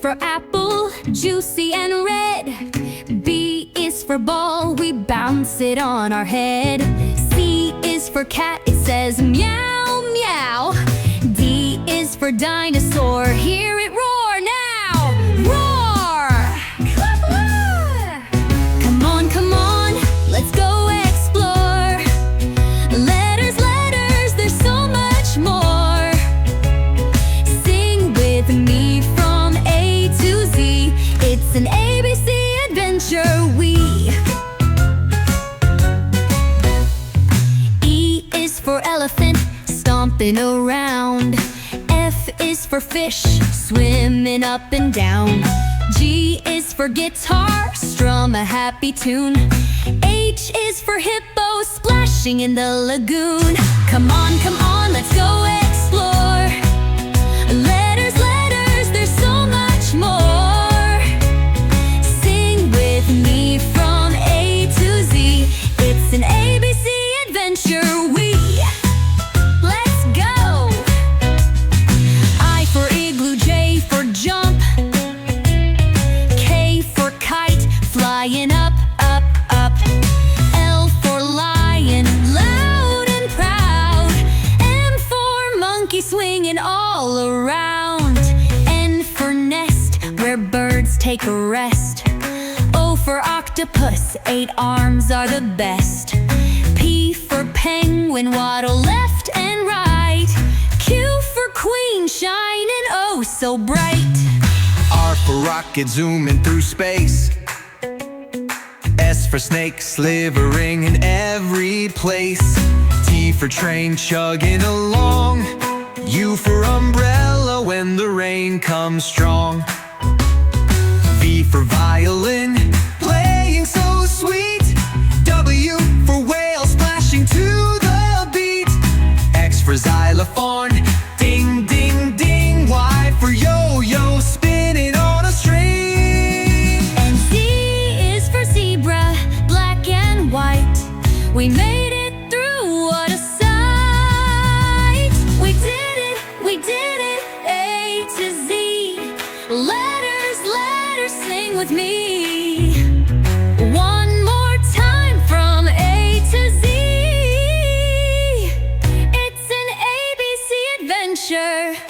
for apple, juicy and red. B is for ball, we bounce it on our head. C is for cat, it says meow, meow. D is for dinosaur, hear it roar now. Roar! Come on, come on, let's go explore. Letters, letters, there's so much more. Sing with me from A to Z. It's an ABC adventure, E is for elephant, stomping around. F is for fish, swimming up and down. G is for guitar, strum a happy tune. H is for hippo, splashing in the lagoon. Come on, let's go explore. Letters, letters, there's so much more. Sing with me from A to Z. It's an ABC adventure, Let's go! I for igloo, J for jump. K for kite, flying up, up, up. L for lion, loud and proud. M for monkey, swinging all around. N for nest, where birds take a rest. O for octopus, 8 arms are the best. P for penguin, waddle left and right. Q for queen, shining oh so bright. R for rocket, zooming through space. S for snake, slithering in every place. T for train, chugging along. U for umbrella, when the rain comes strong. V for violin, playing so sweet. W for whale, splashing to the beat. X for xylophone, ding, ding, ding. Y for yo-yo, spinning on a string. And Z is for zebra, black and white. We made it through, what a sight. We did it, A to Z. Letters, letters, sing with me. One more time from A to Z. It's an ABC adventure.